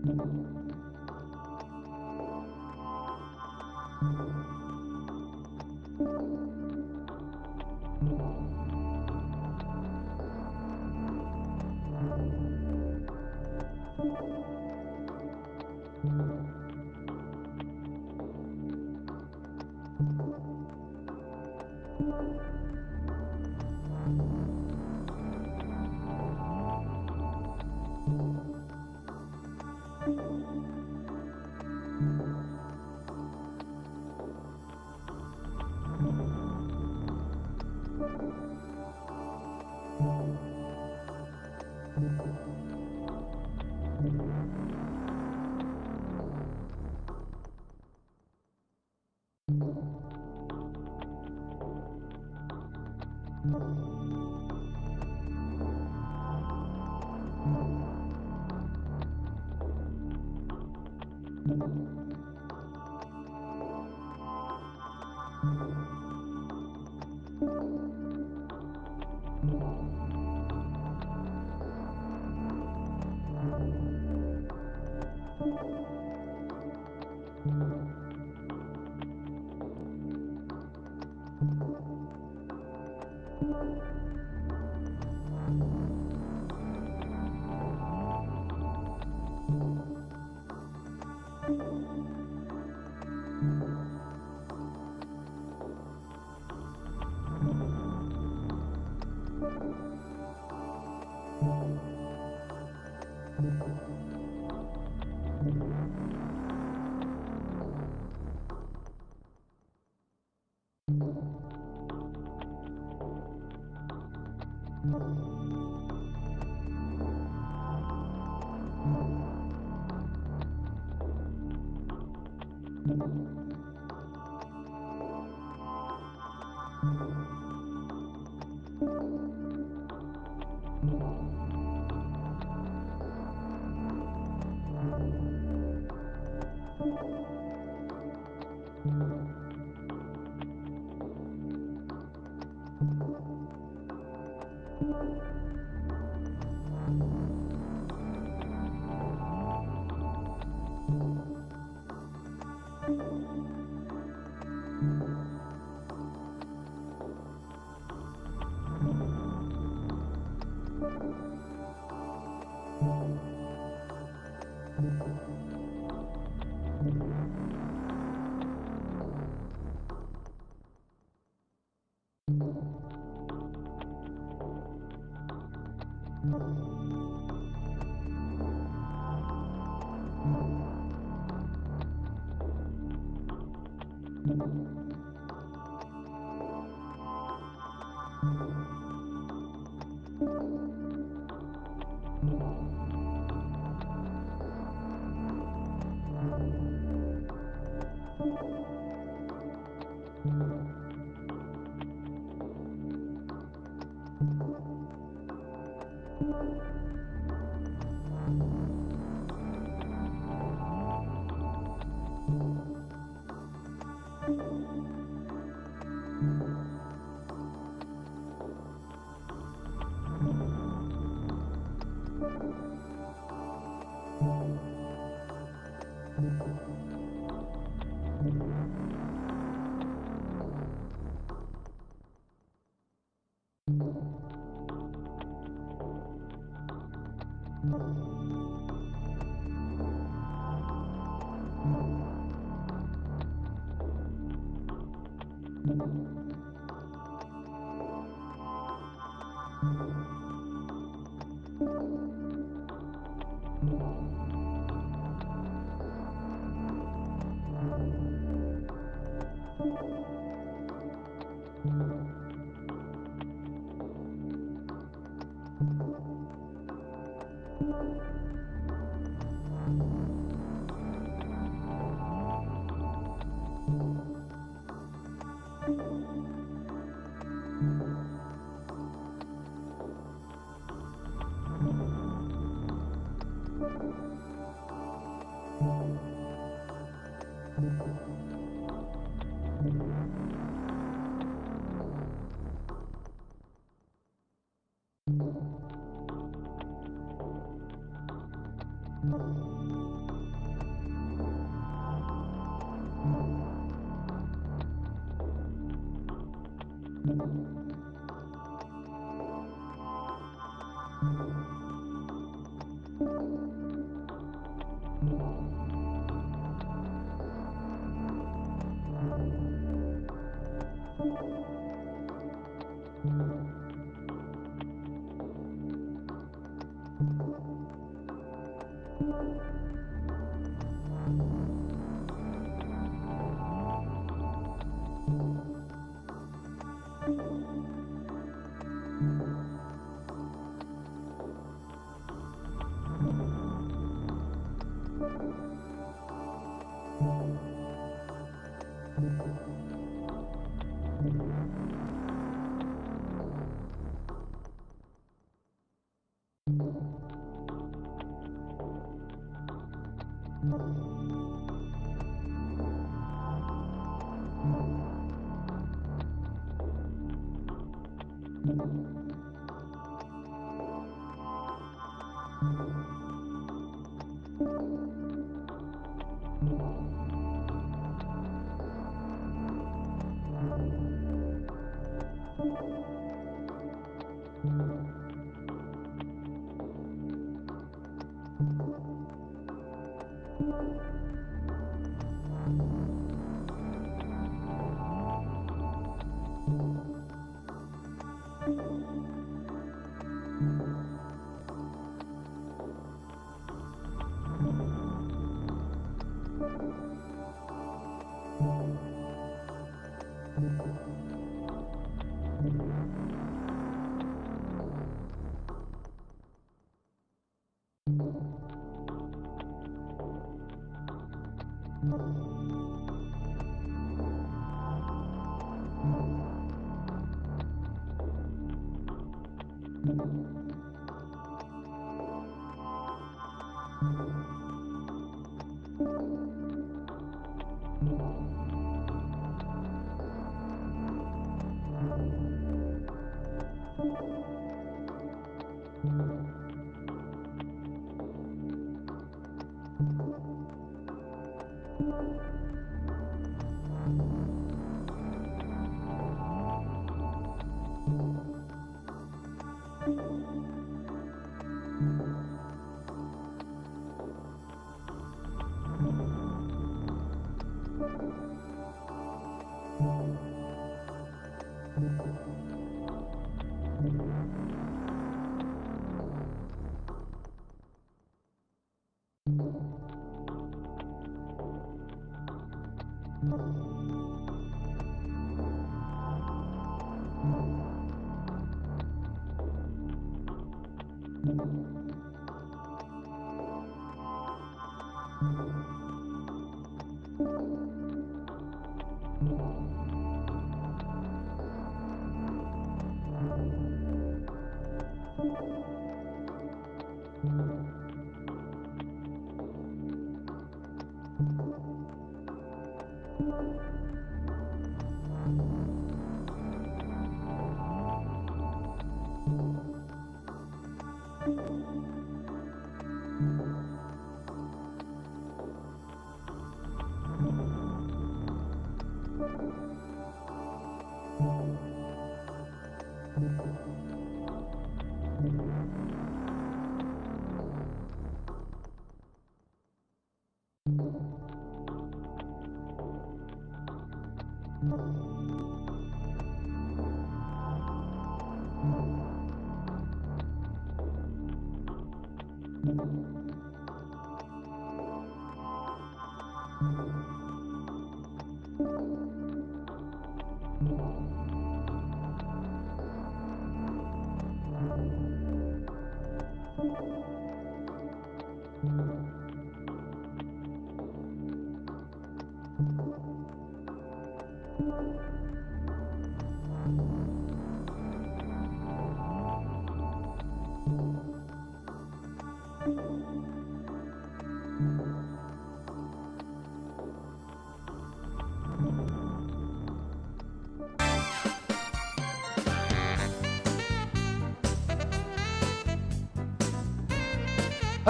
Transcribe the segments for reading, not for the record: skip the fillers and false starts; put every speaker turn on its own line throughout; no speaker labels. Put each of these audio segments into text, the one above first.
Thank you.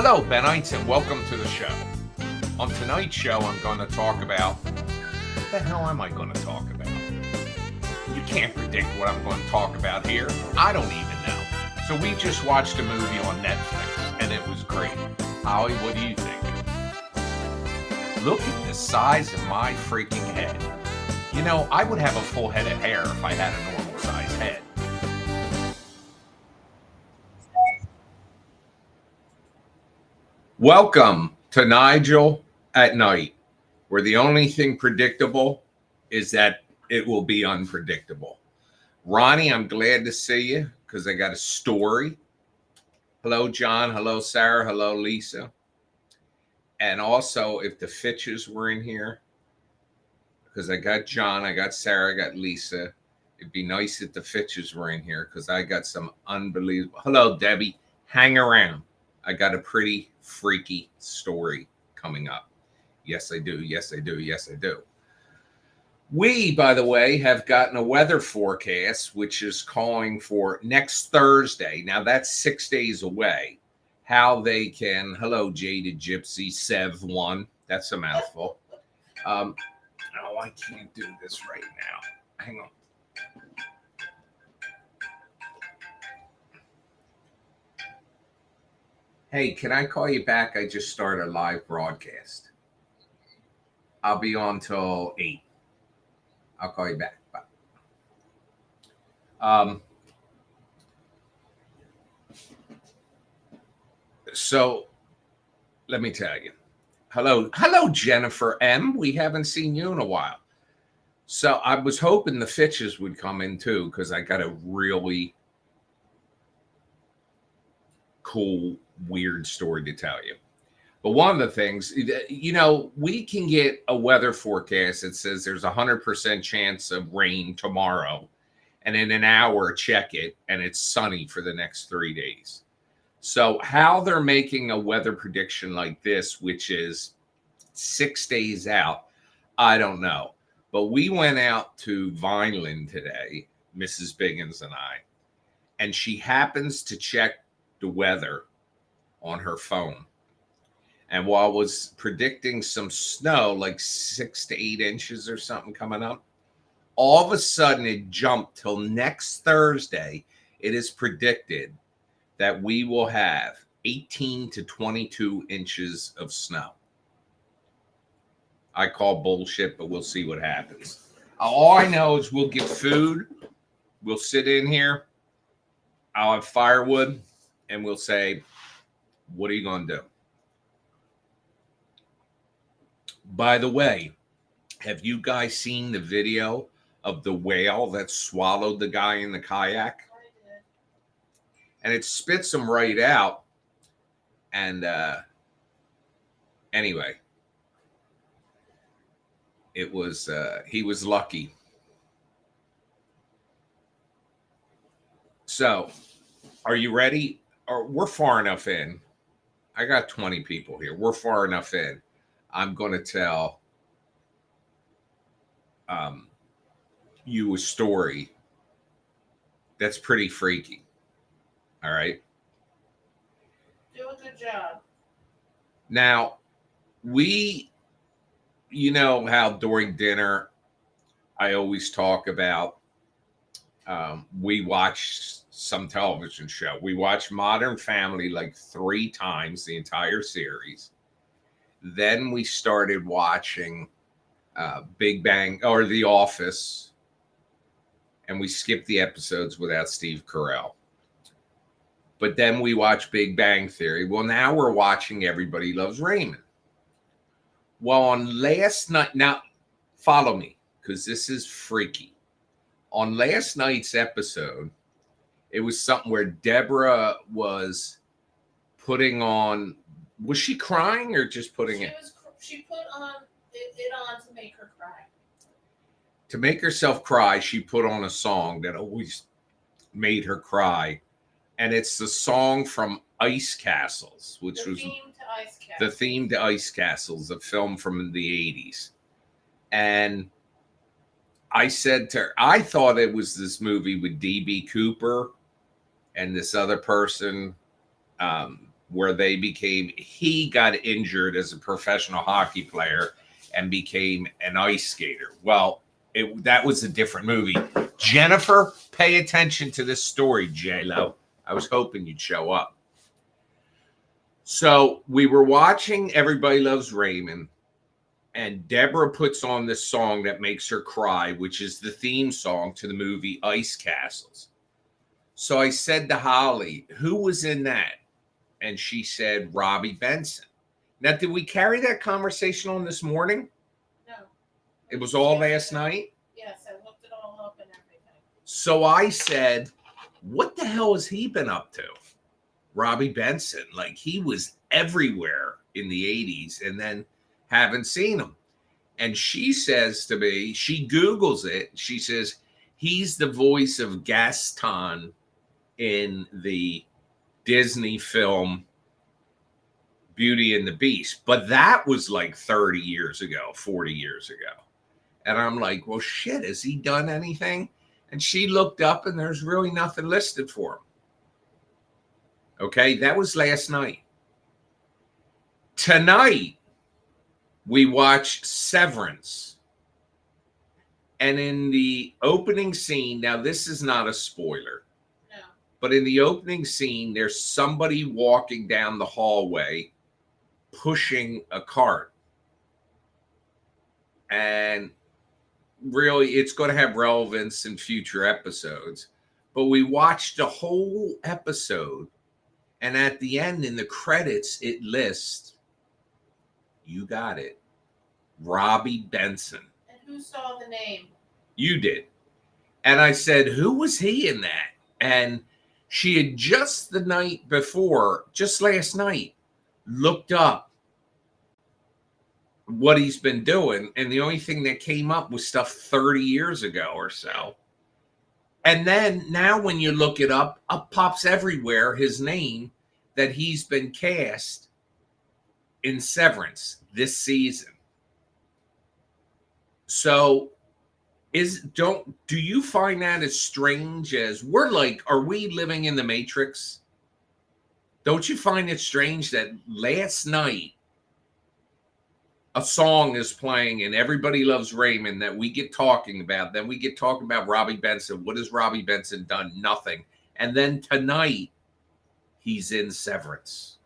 Hello, Benites, and welcome to the show. On tonight's show, I'm going to talk about... What the hell am I going to talk about? You can't predict what I'm going to talk about here. I don't even know. So we just watched a movie on Netflix, and it was great. Holly, what do you think? Look at the size of my freaking head. You know, I would have a full head of hair if I had a normal size head. Welcome to Nigel at Night, where the only thing predictable is that it will be unpredictable. Ronnie, I'm glad to see you because I got a story. Hello, John. Hello, Sarah. Hello, Lisa. And also, if the Fitches were in here, because I got John, I got Sarah, I got Lisa. It'd be nice if the Fitches were in here because I got some unbelievable. Hello, Debbie. Hang around. I got a pretty freaky story coming up. Yes, I do. Yes, I do. Yes, I do. We, by the way, have gotten a weather forecast, which is calling for next Thursday. Now, that's 6 days away. How they can, hello, Jaded Gypsy, Sev 1. That's a mouthful. Oh, I can't do this right now. Hang on. Hey, can I call you back? I just started a live broadcast. I'll be on till 8. I'll call you back. Bye. So let me tell you. Hello, Jennifer M. We haven't seen you in a while. So I was hoping the Fitches would come in too, because I got a really cool, weird story to tell you. But one of the things, we can get a weather forecast that says there's 100% chance of rain tomorrow. And in an hour, check it, and it's sunny for the next 3 days. So how they're making a weather prediction like this, which is 6 days out, I don't know. But we went out to Vineland today, Mrs. Biggins and I, and she happens to check the weather on her phone. And while it was predicting some snow, like 6 to 8 inches or something coming up, all of a sudden it jumped till next Thursday. It is predicted that we will have 18 to 22 inches of snow. I call bullshit, but we'll see what happens. All I know is we'll get food. We'll sit in here. I'll have firewood, and we'll say, what are you going to do? By the way, have you guys seen the video of the whale that swallowed the guy in the kayak?
I did.
And it spits him right out. And anyway, it was he was lucky. So, are you ready? Or we're far enough in. I got 20 people here. We're far enough in. I'm going to tell you a story that's pretty freaky. All right.
Do a good job.
Now, you know how during dinner, I always talk about we watch some television show. We watched Modern Family like 3 times, the entire series. Then we started watching Big Bang or The Office, and we skipped the episodes without Steve Carell. But then we watched Big Bang Theory. Well, now we're watching Everybody Loves Raymond. Well, on last night, now follow me because this is freaky. On last night's episode, it was something where Deborah was putting on. Was she crying or just putting it?
She put on it on to make her cry.
To make herself cry, she put on a song that always made her cry. And it's the song from Ice Castles, which was the theme to Ice Castles, a film from the 80s. And I said to her, I thought it was this movie with D.B. Cooper and this other person where he got injured as a professional hockey player and became an ice skater. Well, that was a different movie. Jennifer, pay attention to this story, J-Lo. I was hoping you'd show up. So we were watching Everybody Loves Raymond, and Deborah puts on this song that makes her cry, which is the theme song to the movie Ice Castles. So I said to Holly, who was in that? And she said, Robbie Benson. Now, did we carry that conversation on this morning?
No.
It was all last night?
Yes, I looked it all up and everything.
So I said, what the hell has he been up to? Robbie Benson. Like, he was everywhere in the 80s and then haven't seen him. And she says to me, she Googles it. She says, he's the voice of Gaston in the Disney film Beauty and the Beast. But that was like 30 years ago, 40 years ago. And I'm like, well, shit, has he done anything? And she looked up and there's really nothing listed for him. Okay, that was last night. Tonight, we watched Severance. And in the opening scene, now this is not a spoiler,
No.
but in the opening scene, there's somebody walking down the hallway pushing a cart. And really, it's going to have relevance in future episodes. But we watched the whole episode, and at the end, in the credits, it lists, you got it, Robbie Benson.
And who saw the name?
You did. And I said, who was he in that? And she had just the night before, just last night, looked up what he's been doing. And the only thing that came up was stuff 30 years ago or so. And then now when you look it up pops everywhere his name that he's been cast in Severance this season. So do you find that as strange as we're like, are we living in the Matrix? Don't you find it strange that last night a song is playing and Everybody Loves Raymond that we get talking about, then we get talking about Robbie Benson. What has Robbie Benson done? Nothing. And then tonight he's in Severance.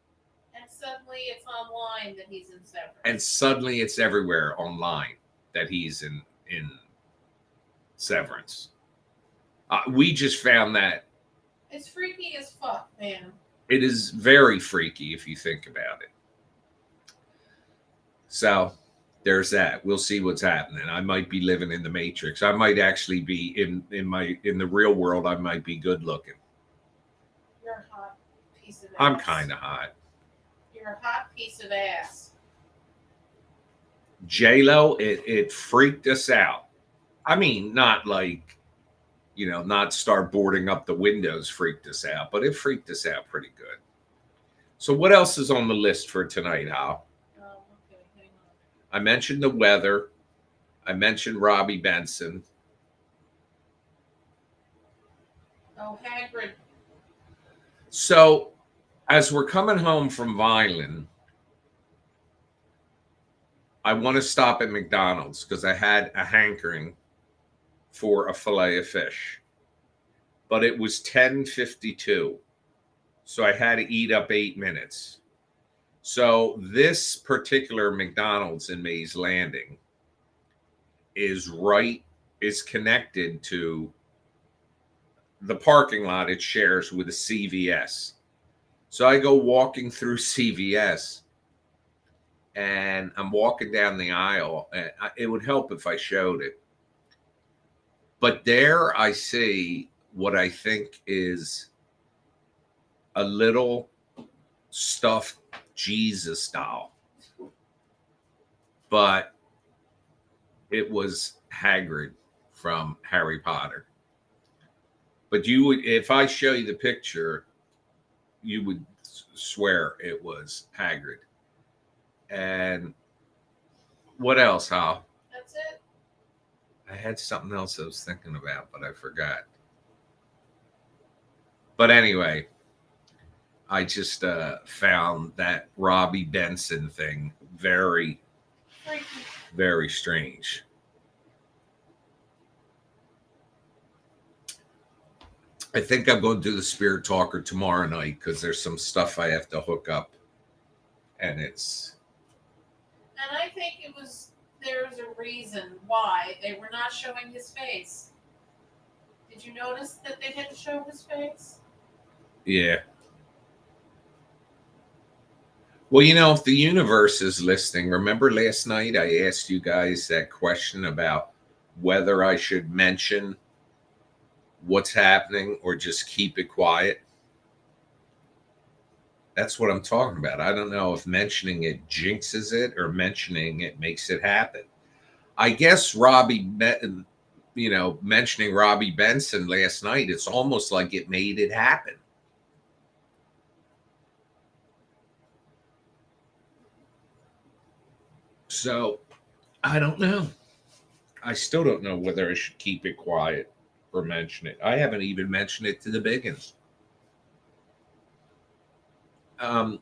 And suddenly it's online that he's in Severance.
And suddenly it's everywhere online that he's in Severance. We just found that.
It's freaky as fuck, man.
It is very freaky if you think about it. So there's that. We'll see what's happening. I might be living in the Matrix. I might actually be in the real world. I might be good looking.
You're a hot piece of ass.
I'm kind of hot.
You're a hot piece of ass.
J-Lo, it freaked us out. I mean, not like, not start boarding up the windows freaked us out, but it freaked us out pretty good. So what else is on the list for tonight, Hal?
Oh, okay. Hang on.
I mentioned the weather. I mentioned Robbie Benson.
Oh, Hagrid.
So as we're coming home from Vineland, I want to stop at McDonald's because I had a hankering for a fillet of fish. But it was 10:52. So I had to eat up 8 minutes. So this particular McDonald's in Mays Landing is connected to the parking lot it shares with a CVS. So I go walking through CVS and I'm walking down the aisle. And it would help if I showed it. But there I see what I think is a little stuffed Jesus doll. But it was Hagrid from Harry Potter. But if I show you the picture, you would swear it was Hagrid. And what else, Hal?
That's it.
I had something else I was thinking about, but I forgot. But anyway, I just found that Robbie Benson thing very,
Freaky.
very strange. I think I'm going to do the Spirit Talker tomorrow night because there's some stuff I have to hook up. And
I think there's a reason why they were not showing his face. Did you notice that they didn't show his face?
Yeah. Well, you know, if the universe is listening, remember last night I asked you guys that question about whether I should mention what's happening or just keep it quiet? That's what I'm talking about. I don't know if mentioning it jinxes it or mentioning it makes it happen. I guess mentioning Robbie Benson last night, it's almost like it made it happen. So I don't know. I still don't know whether I should keep it quiet or mention it. I haven't even mentioned it to the biggins. Um,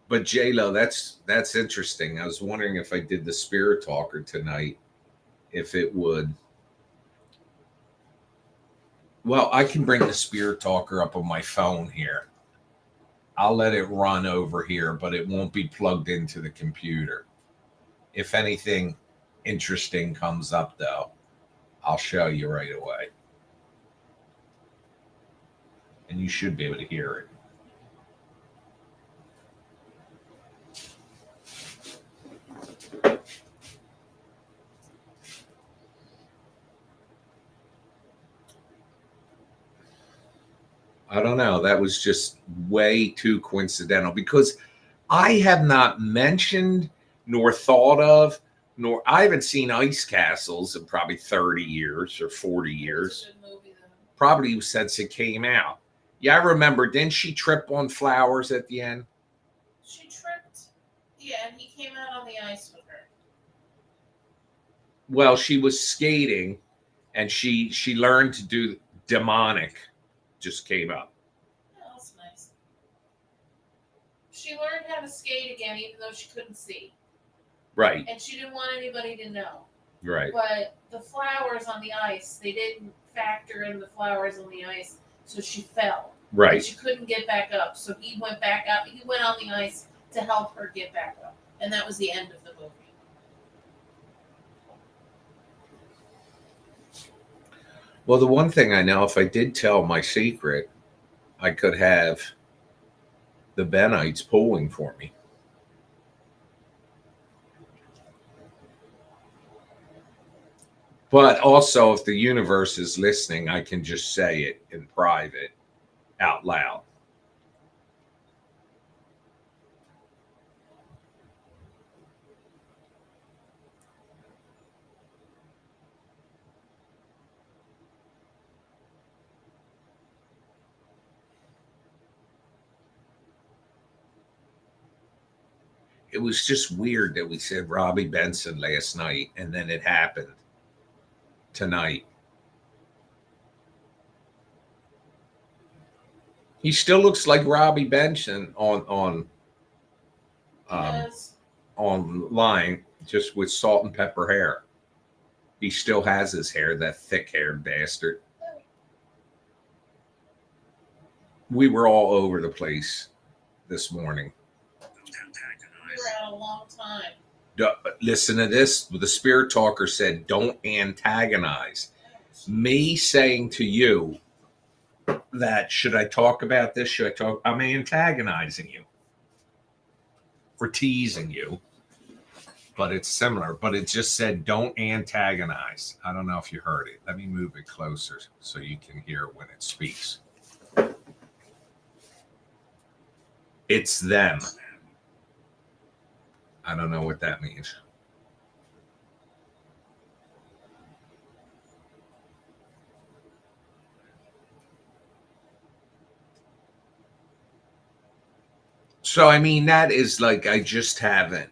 but J Lo, that's interesting. I was wondering if I did the spirit talker tonight, if it would. Well, I can bring the spirit talker up on my phone here. I'll let it run over here, but it won't be plugged into the computer. If anything interesting comes up, though, I'll show you right away. And you should be able to hear it. I don't know. That was just way too coincidental because I have not mentioned nor thought of, nor I haven't seen Ice Castles in probably 30 years or 40 years.
It's a good movie, though.
Probably since it came out. Yeah, I remember. Didn't she trip on flowers at the end?
She tripped. Yeah, and he came out on the ice with her.
Well, she was skating and she learned to do demonic, just came up.
Yeah, that's nice. She learned how to skate again, even though she couldn't see.
Right,
And she didn't want anybody to know.
right.
But the flowers on the ice, they didn't factor in the flowers on the ice, so she fell.
Right.
And she couldn't get back up, so he went back up. He went on the ice to help her get back up. And that was the end of the movie.
Well, the one thing I know, if I did tell my secret, I could have the Benites pulling for me. But also, if the universe is listening, I can just say it in private out loud. It was just weird that we said Robbie Benson last night and then it happened tonight. He still looks like Robbie Benson um,
Yes.
online, just with salt and pepper hair. He still has his hair, that thick haired bastard. We were all over the place this morning.
We were out a long time.
Listen to this. The spirit talker said, don't antagonize. Me saying to you that, should I talk about this? Should I talk? I'm antagonizing you or teasing you, but it's similar. But it just said, don't antagonize. I don't know if you heard it. Let me move it closer so you can hear when it speaks. It's them. I don't know what that means. So, I mean, that is like, I just haven't.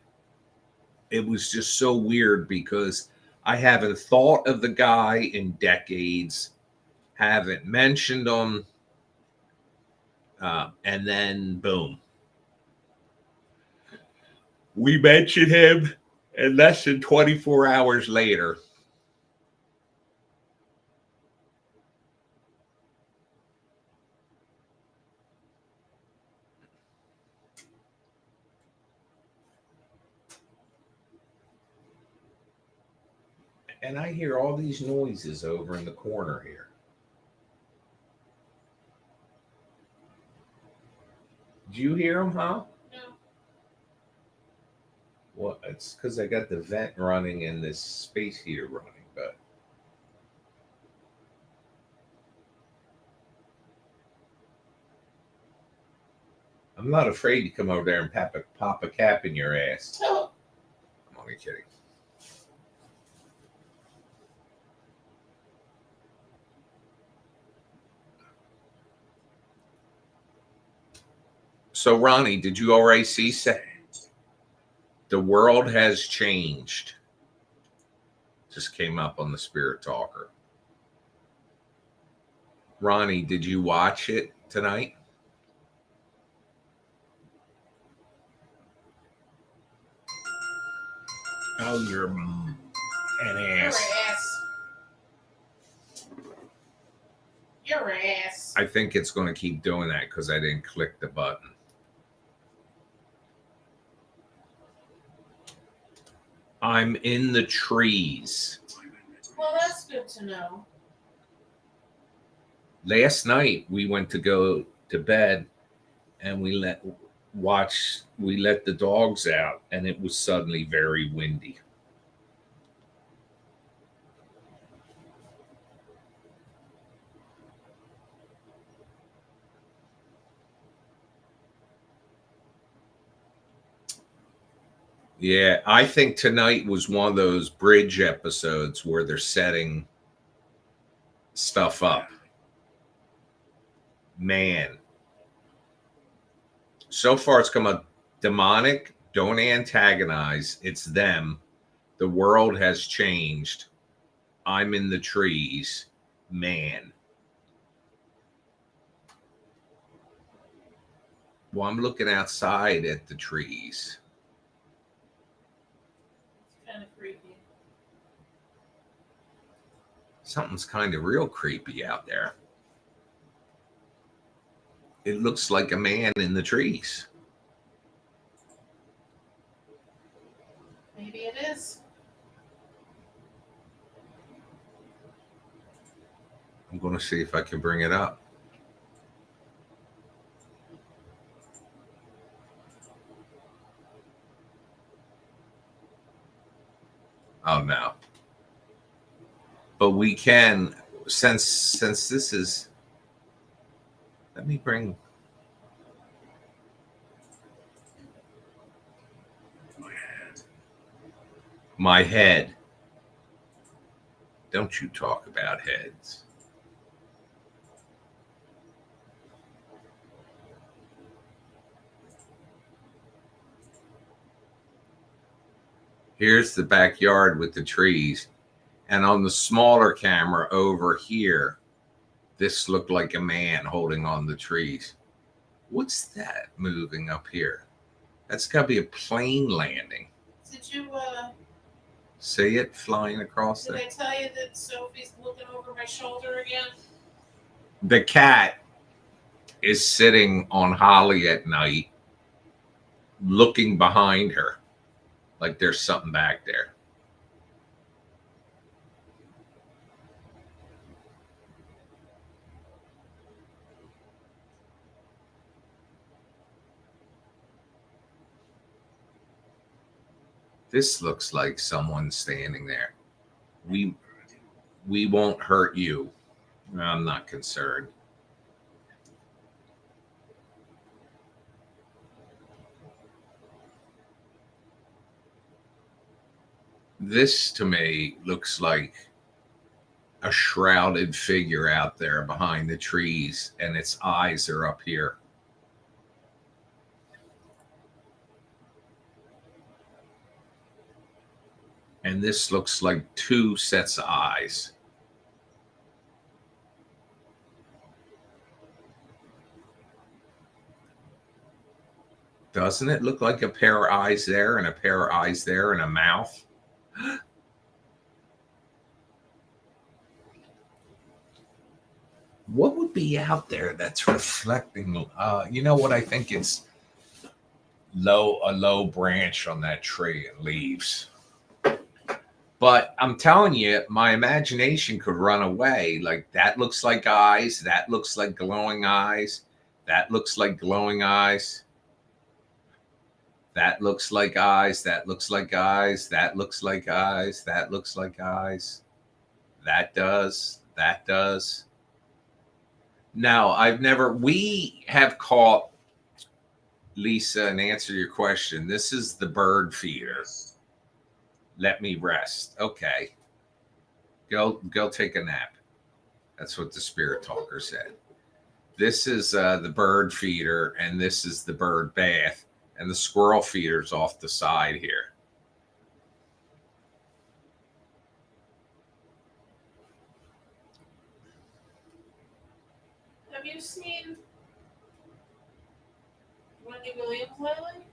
It was just so weird because I haven't thought of the guy in decades, haven't mentioned him, and then boom. We mentioned him, and less than 24 hours later, and I hear all these noises over in the corner here. Do you hear them, huh?
No.
It's because I got the vent running and this space heater running, but I'm not afraid to come over there and pop a cap in your ass.
Oh,
I'm only kidding. So, Ronnie, did you already see The World Has Changed? Just came up on the Spirit Talker. Ronnie, did you watch it tonight? Oh, you're an ass.
Your ass.
I think it's going to keep doing that because I didn't click the button. I'm in the trees.
Well, that's good to know.
Last night we went to go to bed and we let the dogs out and it was suddenly very windy. Yeah, I think tonight was one of those bridge episodes where they're setting stuff up. Man. So far it's come a demonic, don't antagonize, it's them. The world has changed. I'm in the trees. Man. Well, I'm looking outside at the trees.
Kind of creepy.
Something's kind of real creepy out there. It looks like a man in the trees.
Maybe it is.
I'm going to see if I can bring it up. Oh no. But we can, since this is, let me bring my head. Don't you talk about heads. Here's the backyard with the trees. And on the smaller camera over here, this looked like a man holding on the trees. What's that moving up here? That's got to be a plane landing.
Did you,
See it flying across
did
there?
I tell you that Sophie's looking over my shoulder again?
The cat is sitting on Holly at night, looking behind her like there's something back there. This looks like someone standing there. We won't hurt you. I'm not concerned. This to me looks like a shrouded figure out there behind the trees, and its eyes are up here. And this looks like two sets of eyes. Doesn't it look like a pair of eyes there and a pair of eyes there and a mouth? What would be out there that's reflecting? You know what? I think it's a low branch on that tree and leaves. But I'm telling you, my imagination could run away. Like that looks like eyes. That looks like glowing eyes. That looks like glowing eyes. That looks like eyes. That looks like eyes. That looks like eyes. That looks like eyes. That does. That does. Now, we have caught, Lisa, and answer your question. This is the bird feeder. Let me rest. Okay. Go take a nap. That's what the spirit talker said. This is the bird feeder, and this is the bird bath, and the squirrel feeder's off the side here.
Have you seen Wendy Williams lately?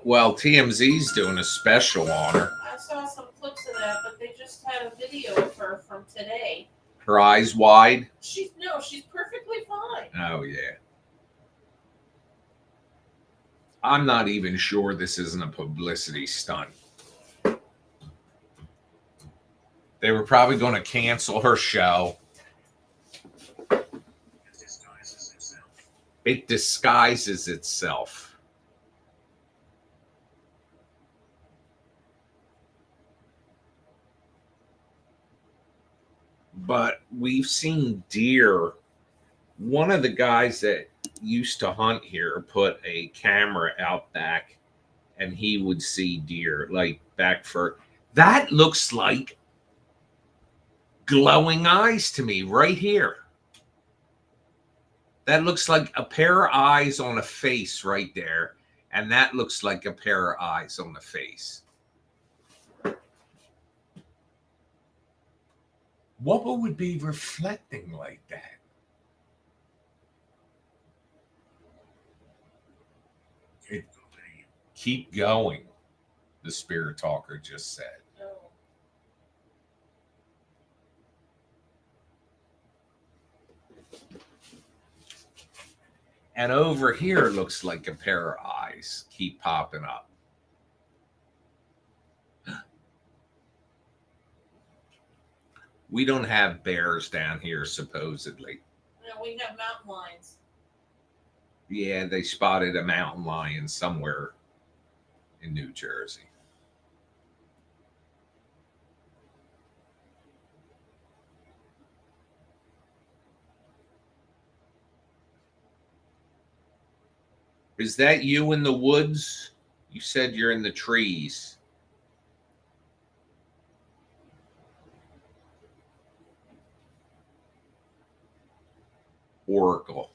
Well, TMZ's doing a special on her.
I saw some clips of that, but they just had a video of her from today.
Her eyes wide.
She's perfectly fine.
Oh, yeah. I'm not even sure this isn't a publicity stunt. They were probably going to cancel her show. It disguises itself. But we've seen deer. One of the guys that used to hunt here put a camera out back, and he would see deer like back for. That looks like glowing eyes to me right here. That looks like a pair of eyes on a face right there, and that looks like a pair of eyes on the face. What would be reflecting like that? Keep going, the spirit talker just said.
Oh.
And over here looks like a pair of eyes keep popping up. We don't have bears down here, supposedly.
No, we have mountain lions.
Yeah, they spotted a mountain lion somewhere in New Jersey. Is that you in the woods? You said you're in the trees. Oracle.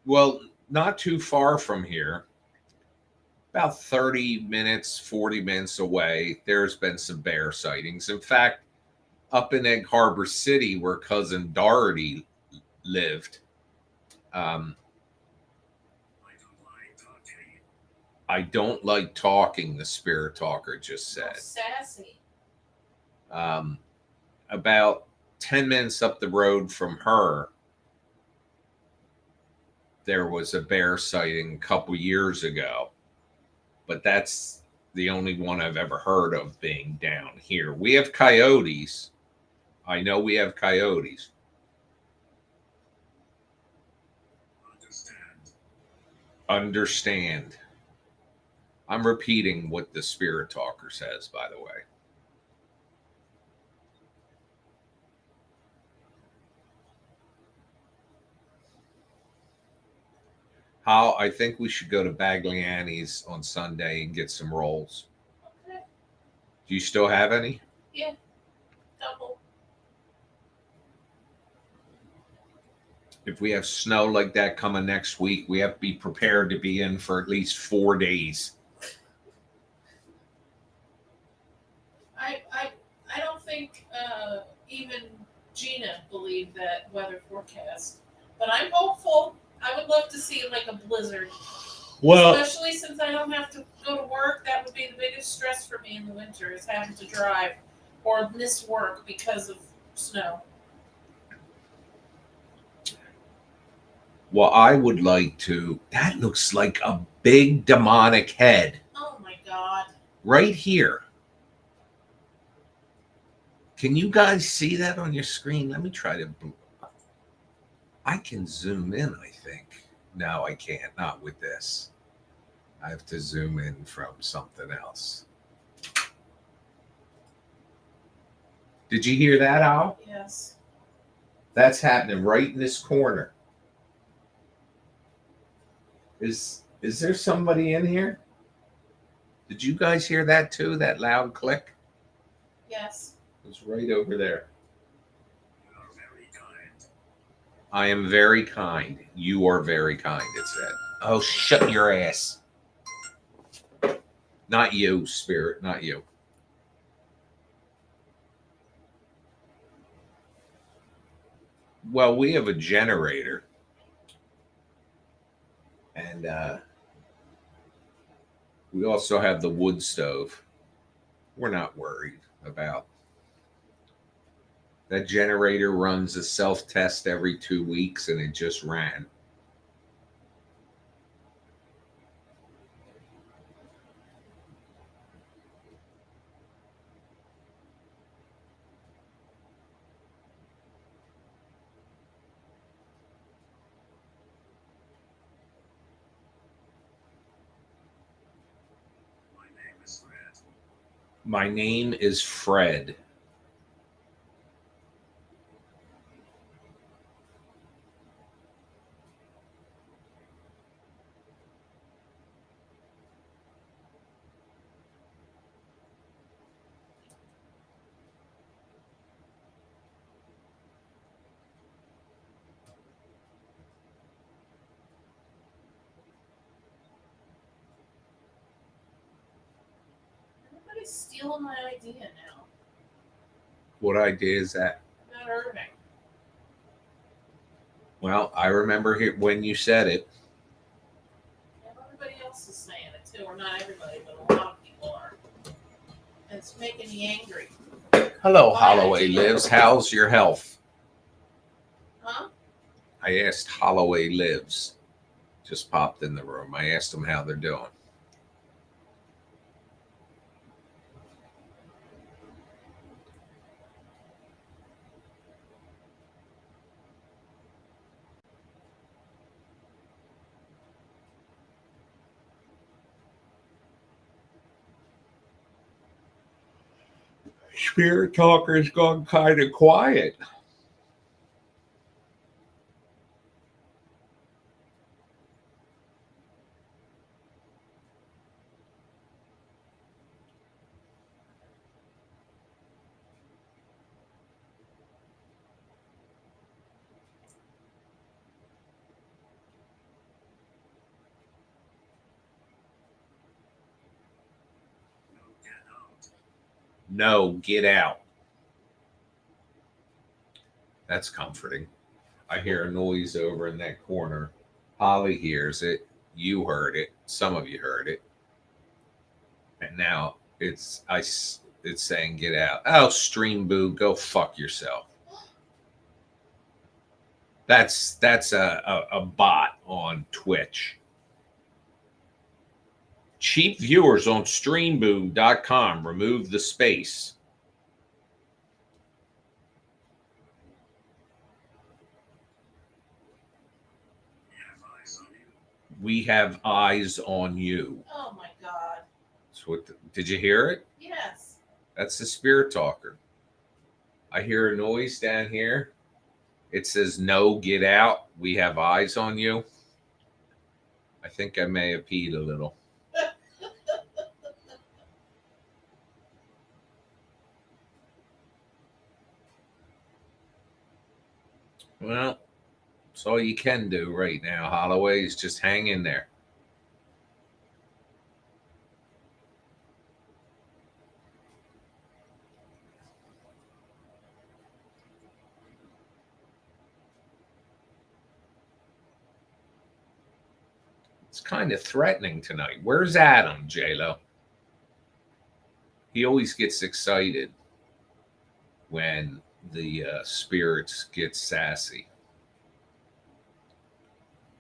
Well, not too far from here, about 30 minutes, 40 minutes away, there's been some bear sightings. In fact, up in Egg Harbor City, where cousin Doherty lived, I don't like talking, the spirit talker just said.
Oh, sassy.
About 10 minutes up the road from her, there was a bear sighting a couple years ago, but that's the only one I've ever heard of being down here. We have coyotes. I know we have coyotes. Understand. I'm repeating what the spirit talker says, by the way. How I think we should go to Bagliani's on Sunday and get some rolls.
Okay.
Do you still have any?
Yeah. Double.
If we have snow like that coming next week, we have to be prepared to be in for at least 4 days.
I don't think even Gina believed that weather forecast, but I'm hopeful. I would love to see like a blizzard.
Well,
especially since I don't have to go to work. That would be the biggest stress for me in the winter is having to drive or miss work because of snow.
Well, I would like to. That looks like a big demonic head
Oh my God.
right here. Can you guys see that on your screen? Let me try to. I can zoom in, I think. No, I can't. Not with this. I have to zoom in from something else. Did you hear that, Al?
Yes.
That's happening right in this corner. Is there somebody in here? Did you guys hear that too? That loud click?
Yes.
It's right over there. You are very kind. I am very kind. You are very kind, it said. Oh, shut your ass. Not you, spirit, not you. Well, we have a generator. And we also have the wood stove. We're not worried about that. Generator runs a self test every 2 weeks and it just ran. My name is Fred.
Everybody's stealing my idea now.
What idea is that?
About Irving.
Well, I remember when you said it.
And everybody else is saying it too, or not everybody, but a lot of people are. And it's making me angry.
Hello,
My
Holloway
idea.
Lives. How's your health?
Huh?
I asked Holloway Lives. Just popped in the room. I asked them how they're doing. Spirit Talker's gone kind of quiet. No, get out. That's comforting. I hear a noise over in that corner. Holly hears it. You heard it. Some of you heard it. And now it's saying get out. Oh, Stream Boo, go fuck yourself. That's a bot on Twitch. Cheap viewers on streamboo.com. Remove the space. We have eyes on you.
Oh my God.
So did you hear it?
Yes.
That's the spirit talker. I hear a noise down here. It says, no, get out. We have eyes on you. I think I may have peed a little. Well, that's all you can do right now, Holloway, is just hang in there. It's kind of threatening tonight. Where's Adam, J-Lo? He always gets excited when the spirits get sassy.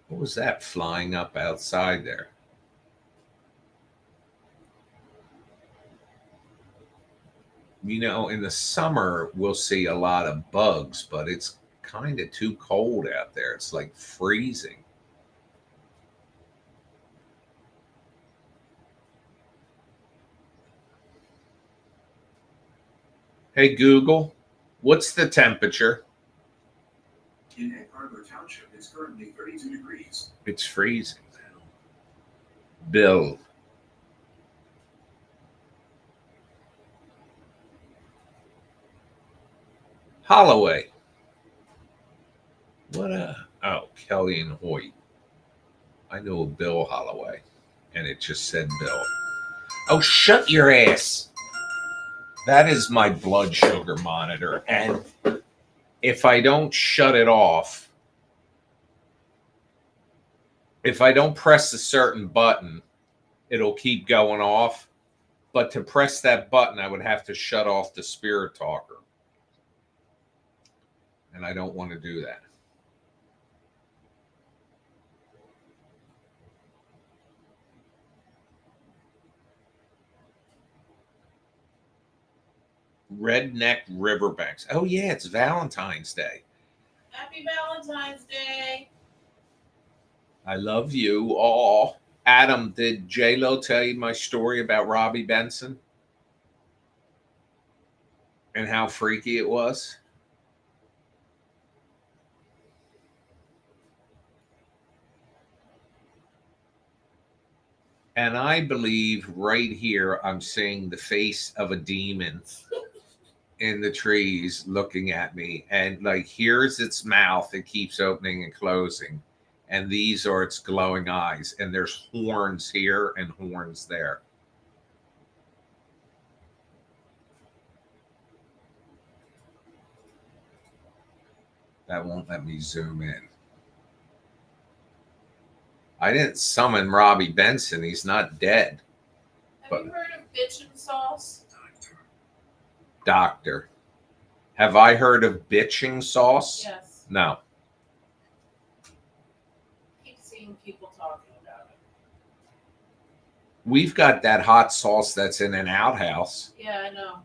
What was that flying up outside there? You know, in the summer, we'll see a lot of bugs, but it's kind of too cold out there. It's like freezing. Hey, Google, what's the temperature?
In Egg Harbor Township, it's currently 32 degrees.
It's freezing. Bill. Holloway. What oh, Kelly and Hoyt. I know a Bill Holloway. And it just said Bill. Oh, shut your ass. That is my blood sugar monitor. And if I don't shut it off, if I don't press a certain button, it'll keep going off. But to press that button, I would have to shut off the Spirit Talker. And I don't want to do that. Redneck Riverbanks. Oh, yeah, it's Valentine's Day.
Happy Valentine's Day.
I love you all. Adam, did J-Lo tell you my story about Robbie Benson? And how freaky it was? And I believe right here I'm seeing the face of a demon in the trees looking at me. And like, here's its mouth. It keeps opening and closing. And these are its glowing eyes. And there's horns here and horns there. That won't let me zoom in. I didn't summon Robbie Benson. He's not dead.
Have you heard of bitchin' sauce?
Doctor. Have I heard of bitching sauce?
Yes.
No.
Keep seeing people talking about it.
We've got that hot sauce that's in an outhouse.
Yeah, I know.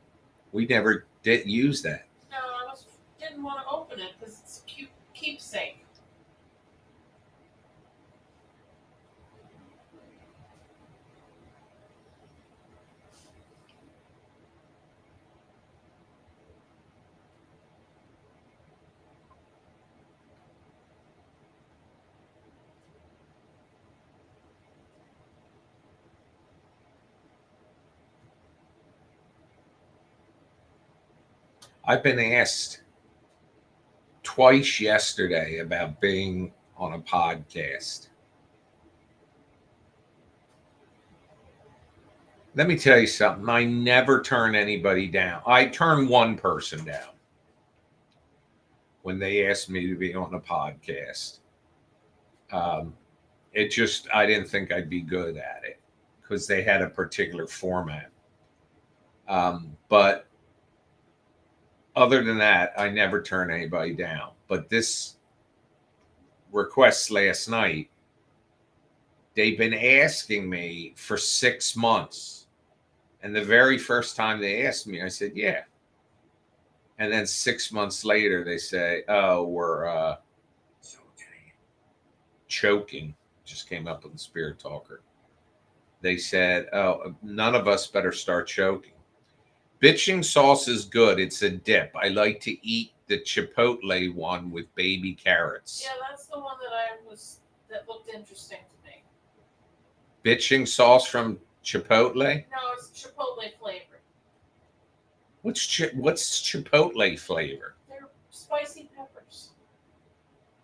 We never did use that.
No, I didn't want to open it because it's a cute keepsake.
I've been asked twice yesterday about being on a podcast. Let me tell you something. I never turn anybody down. I turn one person down when they asked me to be on a podcast. I didn't think I'd be good at it because they had a particular format. But other than that, I never turn anybody down. But this request last night, they've been asking me for 6 months. And the very first time they asked me, I said, yeah. And then 6 months later, they say, oh, we're choking. Just came up with the Spirit Talker. They said, oh, none of us better start choking. Bitching sauce is good. It's a dip. I like to eat the Chipotle one with baby carrots.
Yeah, that's the one that looked interesting to me.
Bitching sauce from Chipotle?
No, it's Chipotle flavored.
What's Chipotle flavor?
They're spicy peppers.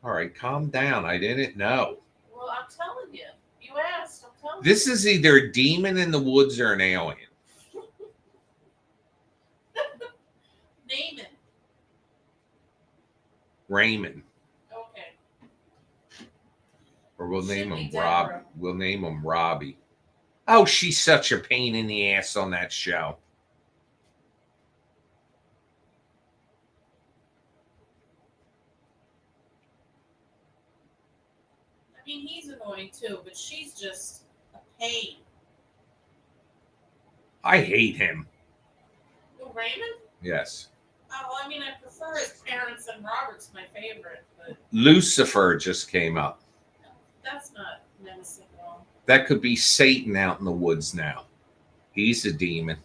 All right, calm down. I didn't know.
Well, I'm telling you. You asked. I'm telling you.
This is either a demon in the woods or an alien.
Name it.
Raymond.
Okay.
Or we'll name
Should
him
be
Rob.
Deborah.
We'll name him Robbie. Oh, she's such a pain in the ass on that show.
mean, he's annoying too, but she's just a pain.
I hate him.
Well, Raymond?
Yes.
Oh, I mean, I prefer his parents, and Robert's my favorite, but
Lucifer just came up.
that's not menacing at all.
That could be Satan out in the woods now. He's a demon.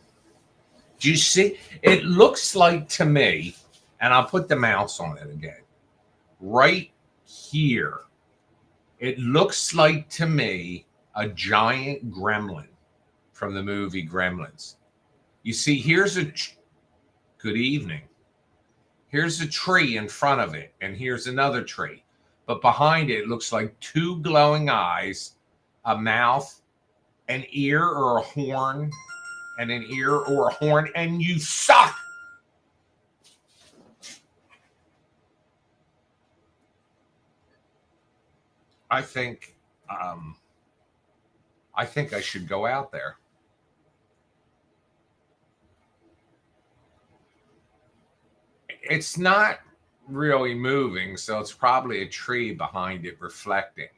Do you see? It looks like to me, and I'll put the mouse on it again. Right here, it looks like to me a giant gremlin from the movie Gremlins. You see, here's a good evening. Here's a tree in front of it, and here's another tree. But behind it looks like two glowing eyes, a mouth, an ear or a horn, and an ear or a horn, and you suck. I think I should go out there. It's not really moving, so it's probably a tree behind it reflecting.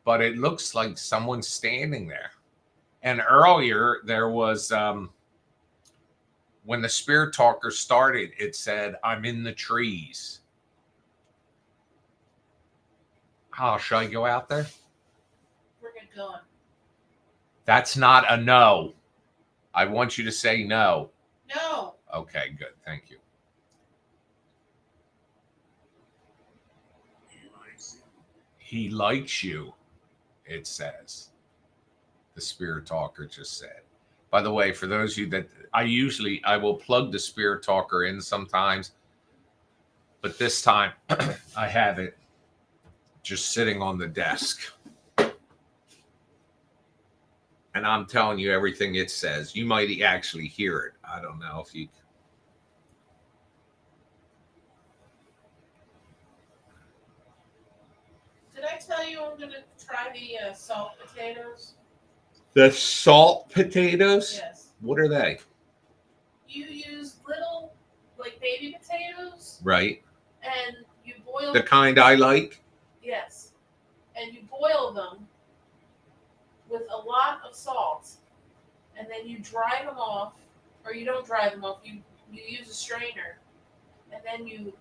But it looks like someone's standing there. And earlier there was when the spirit talker started, it said, "I'm in the trees." How should I go out there?
We're going.
That's not a no. I want you to say no.
No.
Okay, good. Thank you. He likes you, it says. The spirit talker just said. By the way, for those of you that I will plug the spirit talker in sometimes, but this time I have it just sitting on the desk. And I'm telling you everything it says. You might actually hear it. I don't know if you.
Did I tell you I'm going to try the salt potatoes?
The salt potatoes?
Yes.
What are they?
You use little, like baby potatoes,
Right.
and you boil
The kind I like?
Yes. And you boil them with a lot of salt, and then you dry them off, or you don't dry them off, you use a strainer, and then you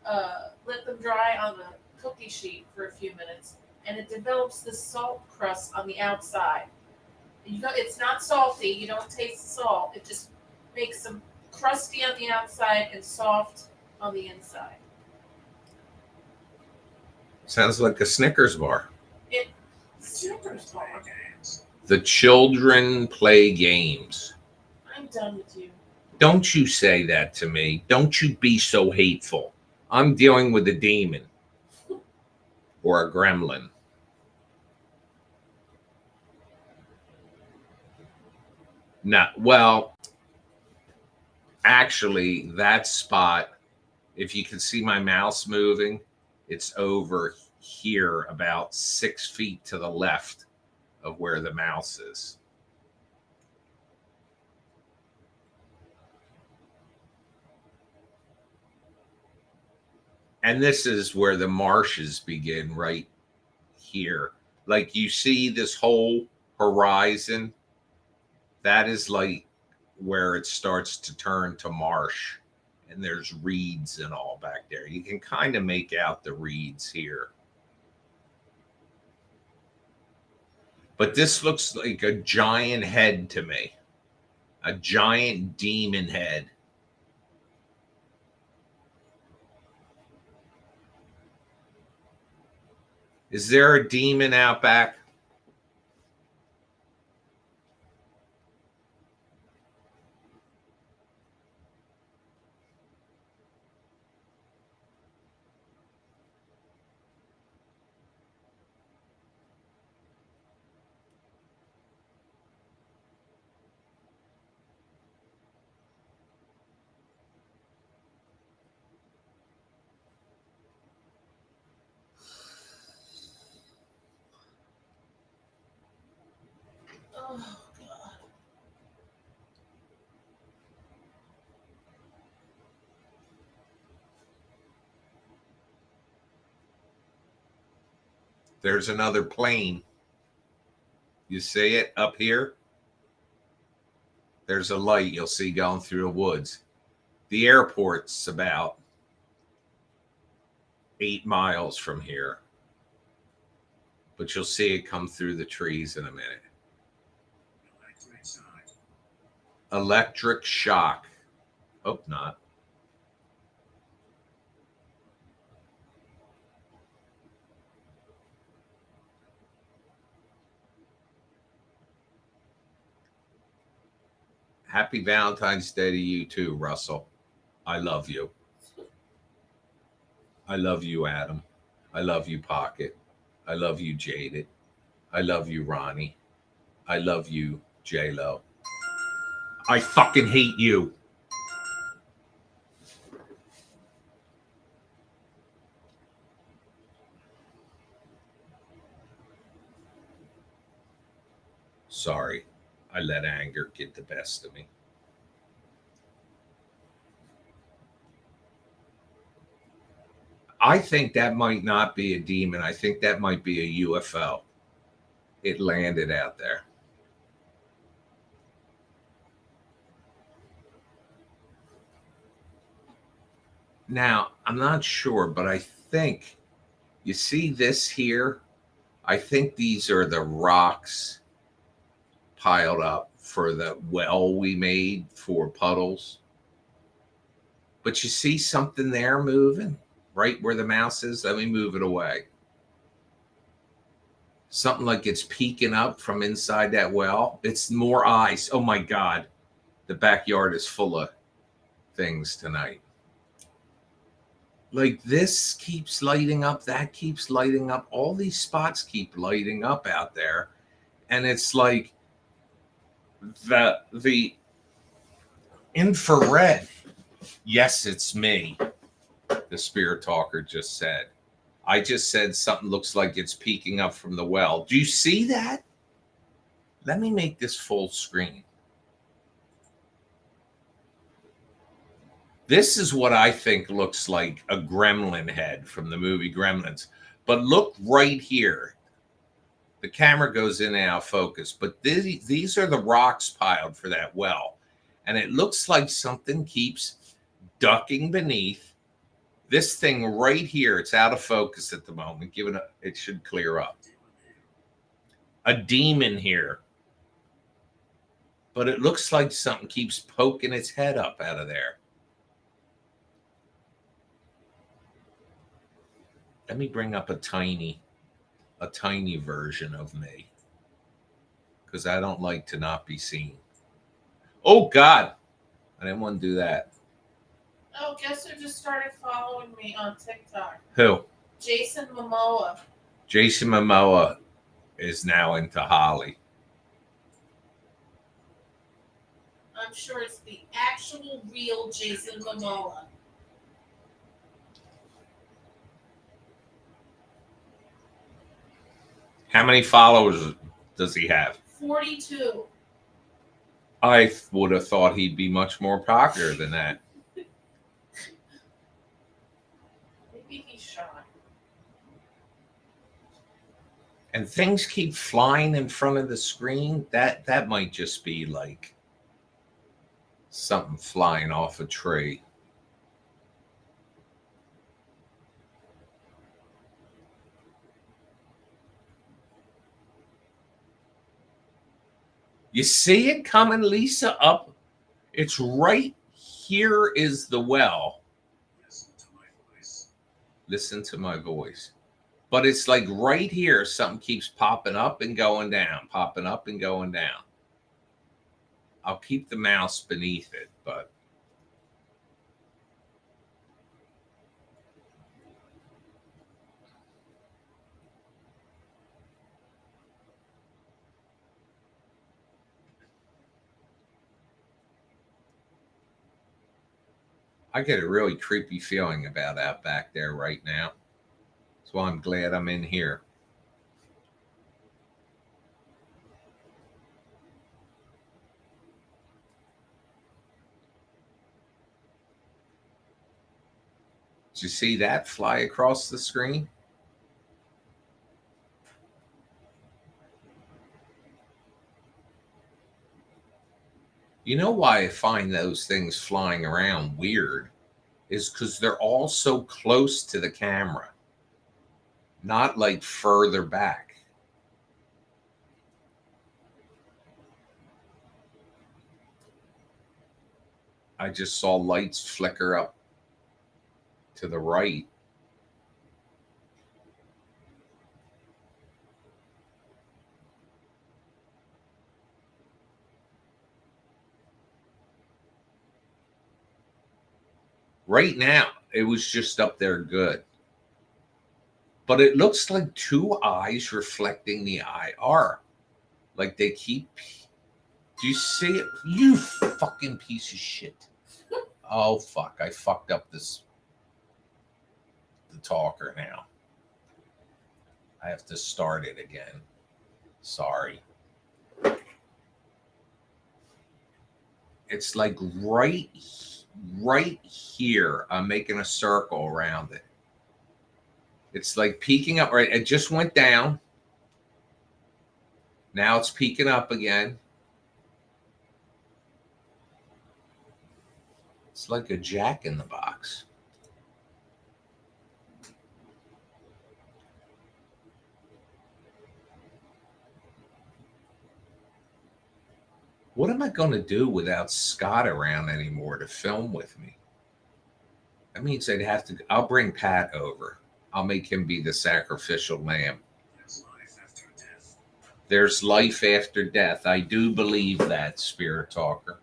let them dry on the cookie sheet for a few minutes, and it develops this salt crust on the outside. It's not salty, you don't taste the salt, it just makes them crusty on the outside and soft on the inside.
Sounds like a Snickers bar.
Snickers bar.
The children play games.
I'm done with you.
Don't you say that to me. Don't you be so hateful. I'm dealing with a demon or a gremlin. No, well, actually, that spot, if you can see my mouse moving, it's over here about 6 feet to the left of where the mouse is. And this is where the marshes begin, right here. Like you see this whole horizon, that is like where it starts to turn to marsh. And there's reeds and all back there. You can kind of make out the reeds here. But this looks like a giant head to me. A giant demon head. Is there a demon out back?
Oh, God.
There's another plane. You see it up here? There's a light you'll see going through the woods. The airport's about 8 miles from here, but you'll see it come through the trees in a minute. Electric shock. Hope not. Happy Valentine's Day to you too, Russell. I love you. I love you, Adam. I love you, Pocket. I love you, Jaded. I love you, Ronnie. I love you, J-Lo. I fucking hate you. Sorry, I let anger get the best of me. I think that might not be a demon. I think that might be a UFO. It landed out there. Now, I'm not sure, but I think you see this here? I think these are the rocks piled up for the well we made for puddles. But you see something there moving right where the mouse is? Let me move it away. Something like it's peeking up from inside that well. It's more ice. Oh my God. The backyard is full of things tonight. Like this keeps lighting up, that keeps lighting up. All these spots keep lighting up out there. And it's like the infrared. Yes, it's me, the spirit talker just said. I just said something looks like it's peeking up from the well. Do you see that? Let me make this full screen. This is what I think looks like a gremlin head from the movie Gremlins. But look right here. The camera goes in and out of focus. But these are the rocks piled for that well. And it looks like something keeps ducking beneath. This thing right here, it's out of focus at the moment. It should clear up. A demon here. But it looks like something keeps poking its head up out of there. Let me bring up a tiny version of me. Because I don't like to not be seen. Oh, God. I didn't want to do that.
Oh, guess who just started following me on TikTok?
Who?
Jason Momoa.
Jason Momoa is now into Holly.
I'm sure it's the actual real Jason Momoa.
How many followers does he have?
42.
I would have thought he'd be much more popular than that.
Maybe he's shy.
And things keep flying in front of the screen. That might just be like something flying off a tree. You see it coming, Lisa, up? It's right here is the well.
Listen to my voice.
Listen to my voice. But it's like right here, something keeps popping up and going down, popping up and going down. I'll keep the mouse beneath it, but I get a really creepy feeling about that back there right now. That's why I'm glad I'm in here. Did you see that fly across the screen? You know why I find those things flying around weird is because they're all so close to the camera, not like further back. I just saw lights flicker up to the right. Right now, it was just up there good. But it looks like two eyes reflecting the IR. Like they keep. Do you see it? You fucking piece of shit. Oh, fuck. I fucked up the talker now. I have to start it again. Sorry. It's like right here. I'm making a circle around it. It's like peeking up, right? It just went down. Now it's peeking up again. It's like a jack in the box. What am I going to do without Scott around anymore to film with me? That means I'd have to. I'll bring Pat over. I'll make him be the sacrificial lamb. There's life after death. I do believe that, Spirit Talker.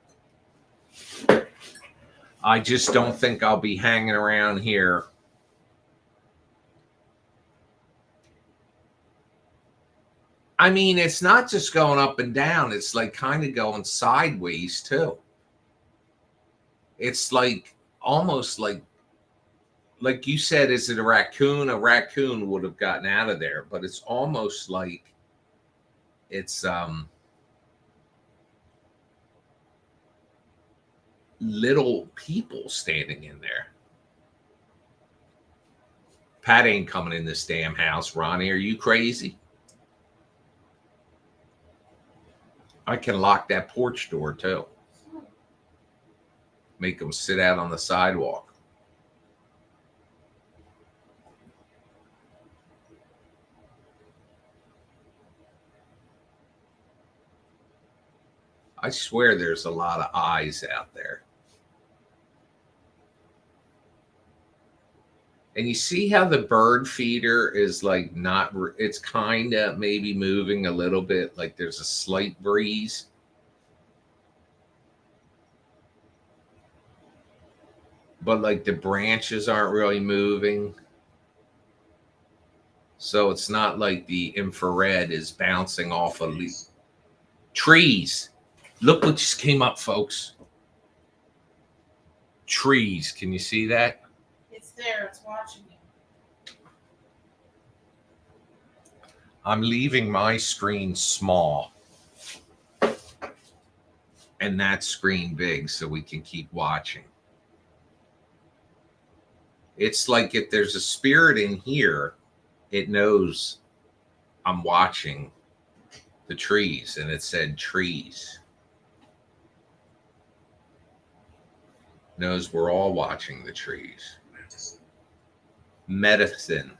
I just don't think I'll be hanging around here. I mean, it's not just going up and down. It's like kind of going sideways too. It's like almost like you said, is it a raccoon? A raccoon would have gotten out of there, but it's almost like it's little people standing in there. Pat ain't coming in this damn house. Ronnie, are you crazy? I can lock that porch door too. Make them sit out on the sidewalk. I swear there's a lot of eyes out there. And you see how the bird feeder is like not, it's kind of maybe moving a little bit, like there's a slight breeze. But like the branches aren't really moving. So it's not like the infrared is bouncing off of trees. Look what just came up, folks. Trees. Can you see that?
It's there. It's watching you.
I'm leaving my screen small and that screen big so we can keep watching. It's like if there's a spirit in here, it knows I'm watching the trees, and it said trees. Knows we're all watching the trees. Medicine.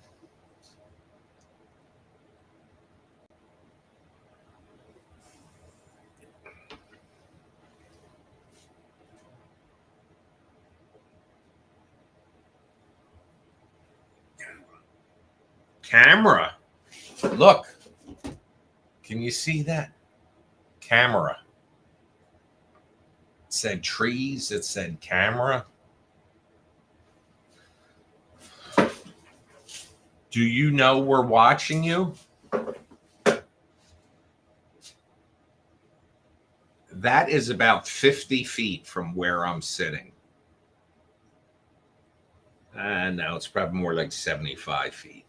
Camera. Look. Can you see that? Camera. It said trees. It said camera. Do you know we're watching you? That is about 50 feet from where I'm sitting. No, it's probably more like 75 feet.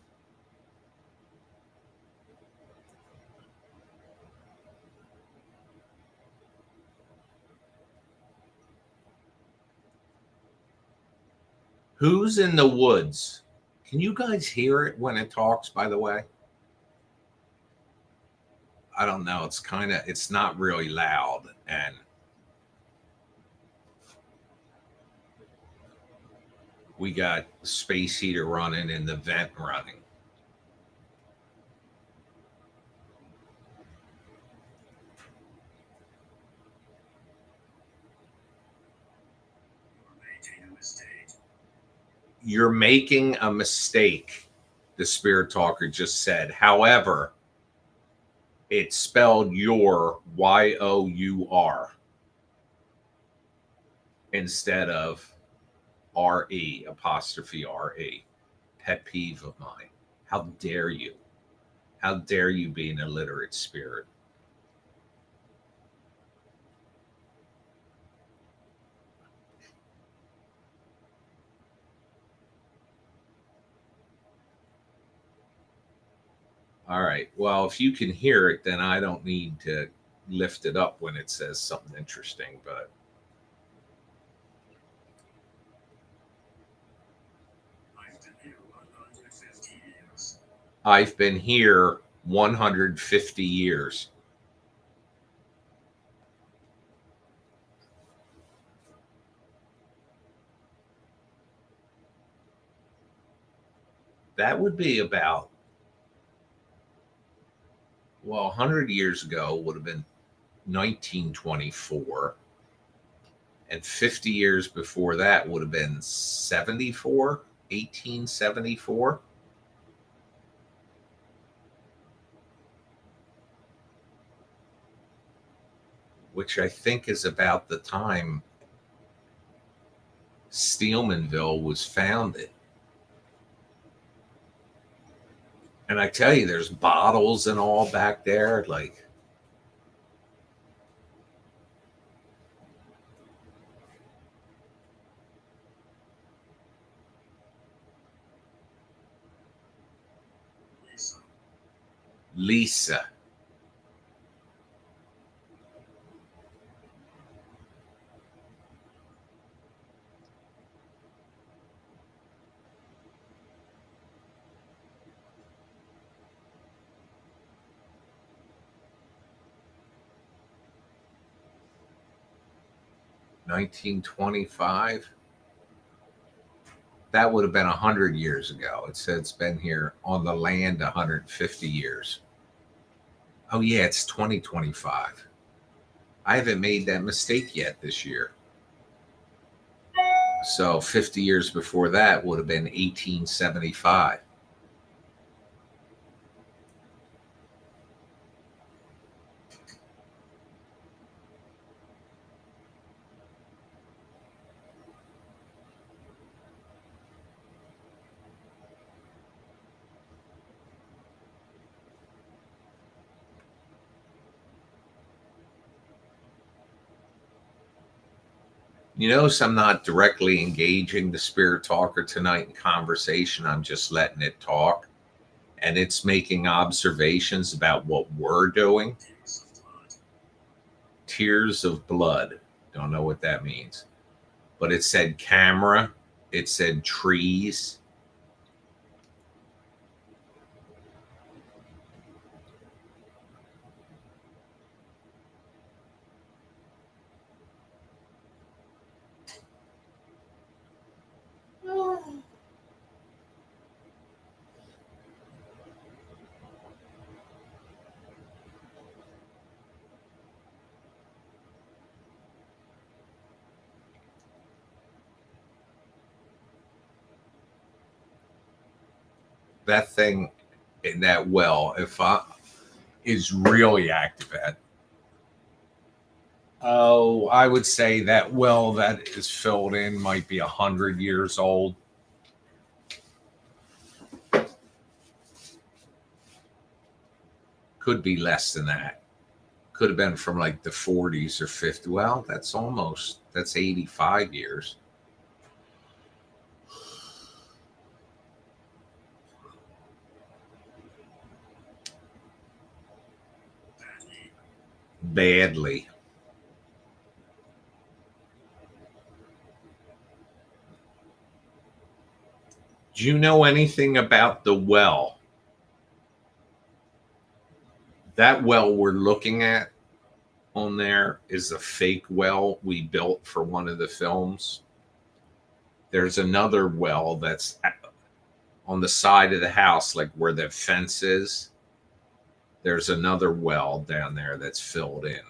Who's in the woods? Can you guys hear it when it talks, by the way? I don't know. It's not really loud. And We got the space heater running and the vent running. You're making a mistake, the spirit talker just said. However, it's spelled your, Y-O-U-R, instead of R-E, apostrophe R-E. Pet peeve of mine. How dare you? How dare you be an illiterate spirit? All right. Well, if you can hear it, then I don't need to lift it up when it says something interesting. But I've been here 150 years. That would be about, well, 100 years ago would have been 1924. And 50 years before that would have been 74, 1874. Which I think is about the time Steelmanville was founded. And I tell you, there's bottles and all back there. Like, Lisa. $1925. That would have been 100 years ago. It said it's been here on the land 150 years. Oh, yeah, it's 2025. I haven't made that mistake yet this year. So 50 years before that would have been 1875. You notice I'm not directly engaging the spirit talker tonight in conversation. I'm just letting it talk. And it's making observations about what we're doing. Tears of blood. Don't know what that means. But it said camera. It said trees. That thing in that well, if I is really active at, oh, I would say that well that is filled in might be 100 years old. Could be less than that. Could have been from like the 40s or 50s. Well, that's 85 years. Badly. Do you know anything about the well? That well we're looking at on there is a fake well we built for one of the films. There's another well that's on the side of the house, like where the fence is. There's another well down there that's filled in.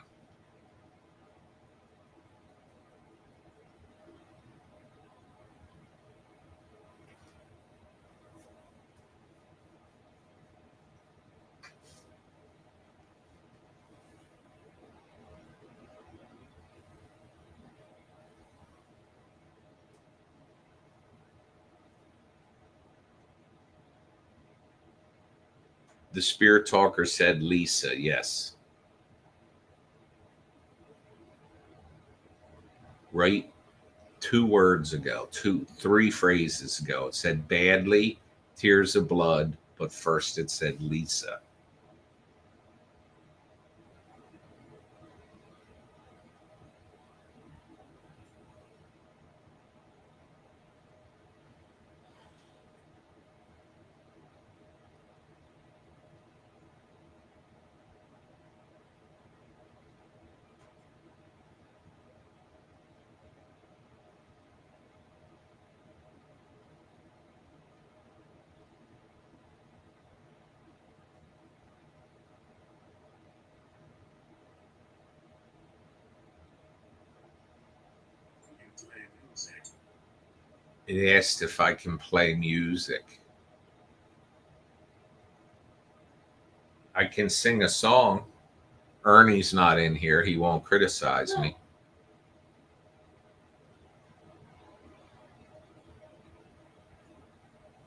The spirit talker said Lisa, yes. Right 2 words ago, three phrases ago, it said badly, tears of blood, but first it said Lisa. It asked if I can play music. I can sing a song. Ernie's not in here. He won't criticize me.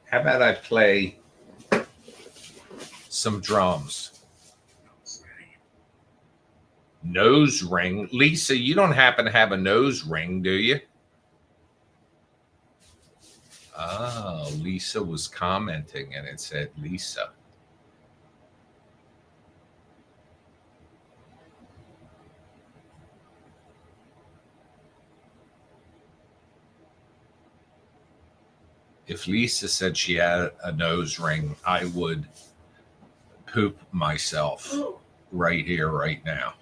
How about I play some drums? Nose ring? Lisa, you don't happen to have a nose ring, do you? Oh, Lisa was commenting and it said Lisa. If Lisa said she had a nose ring, I would poop myself right here, right now.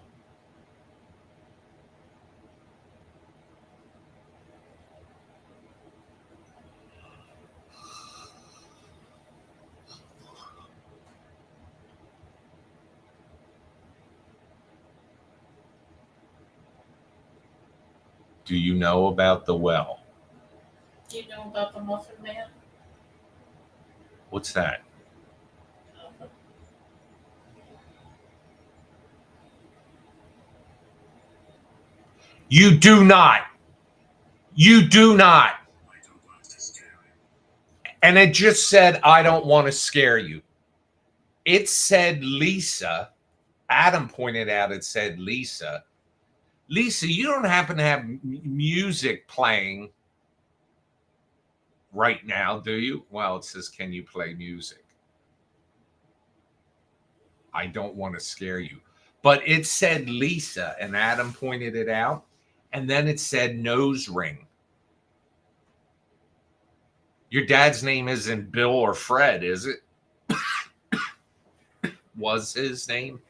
Do you know about the well?
Do you know about the Muffin Man?
What's that? You do not. You do not. And it just said, I don't want to scare you. It said Lisa. Adam pointed out it said Lisa. Lisa, you don't happen to have music playing right now, do you? Well, it says, can you play music? I don't want to scare you. But it said Lisa, and Adam pointed it out. And then it said nose ring. Your dad's name isn't Bill or Fred, is it? Was his name?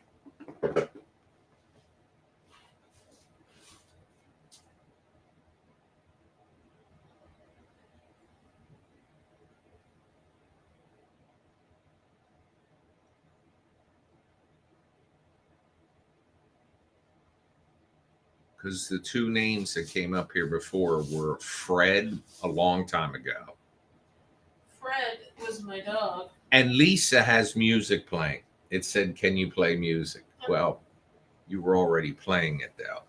Because the two names that came up here before were Fred a long time ago.
Fred was my dog.
And Lisa has music playing. It said, can you play music? Well, you were already playing it, though.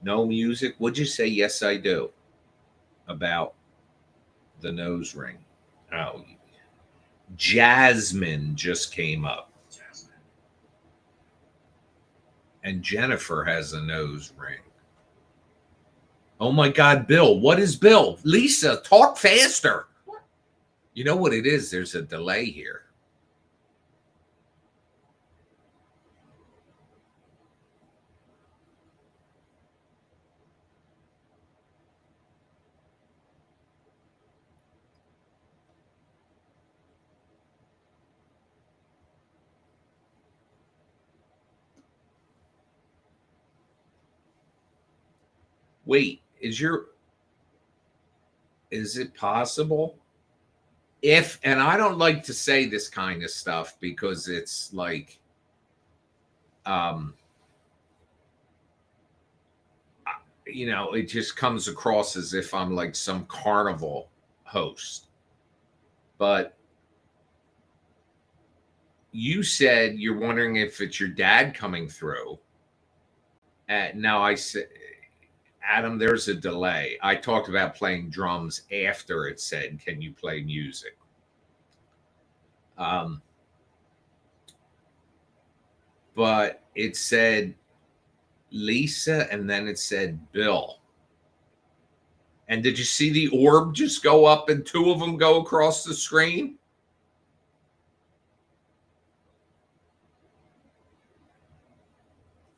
No music? Would you say, yes, I do, about the nose ring? Oh, Jasmine just came up. And Jennifer has a nose ring. Oh my God, Bill. What is Bill? Lisa, talk faster. You know what it is? There's a delay here. Wait, is it possible? If, and I don't like to say this kind of stuff because it's like, um, it just comes across as if I'm like some carnival host. But you said you're wondering if it's your dad coming through. Now I said, Adam, there's a delay. I talked about playing drums after it said, "Can you play music?" Um, but it said Lisa, and then it said Bill. And did you see the orb just go up and two of them go across the screen?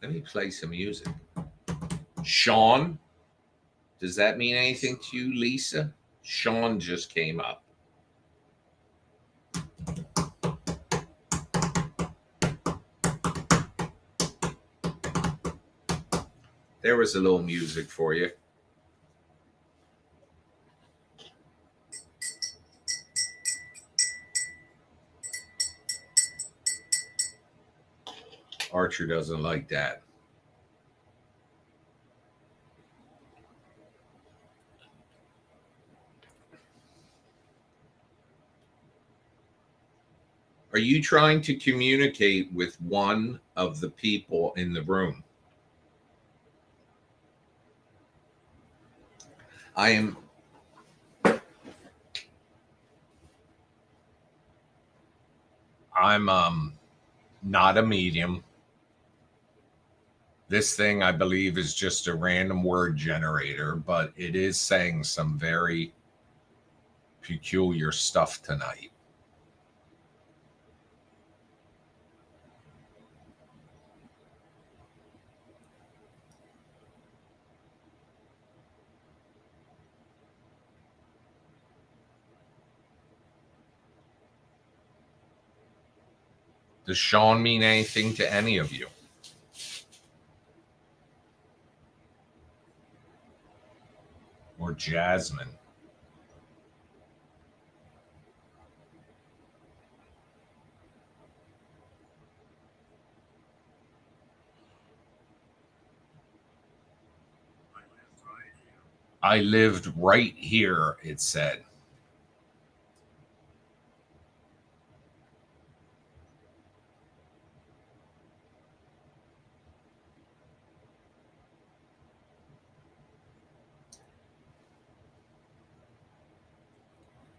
Let me play some music. Sean, does that mean anything to you, Lisa? Sean just came up. There was a little music for you. Archer doesn't like that. Are you trying to communicate with one of the people in the room? I'm not a medium. This thing, I believe, is just a random word generator, but it is saying some very peculiar stuff tonight. Does Sean mean anything to any of you? Or Jasmine? I lived right here, it said.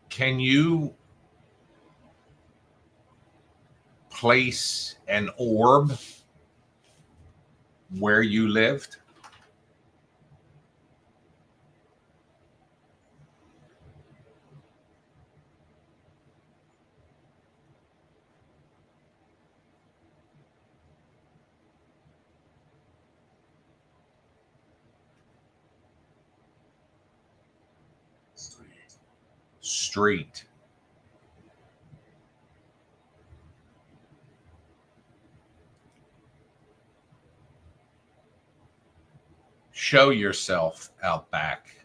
Can you place an orb where you lived? Street. Show yourself out back.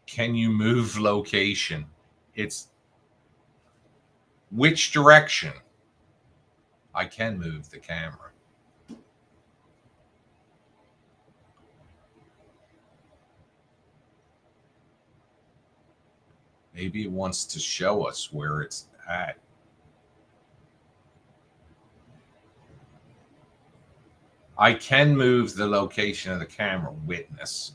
Can you move location? It's which direction? I can move the camera. Maybe it wants to show us where it's at. I can move the location of the camera. Witness.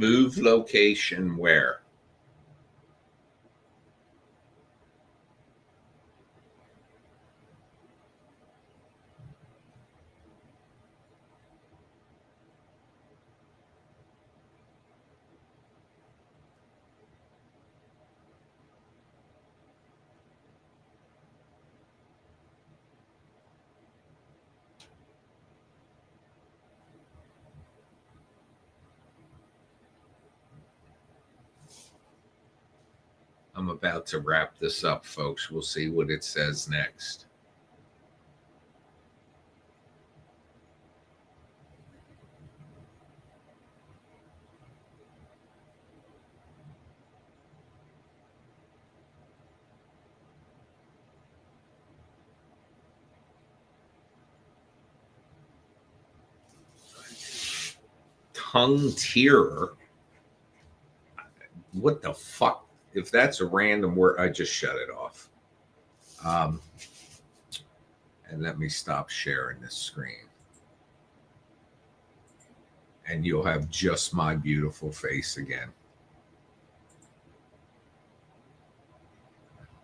Move location where? I'm about to wrap this up, folks. We'll see what it says next. Tongue tearer. What the fuck? If that's a random word, I just shut it off. And let me stop sharing this screen. And you'll have just my beautiful face again.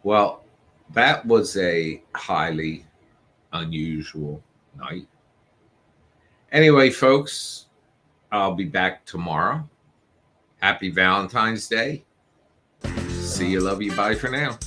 Well, that was a highly unusual night. Anyway, folks, I'll be back tomorrow. Happy Valentine's Day. See you, love you, bye for now.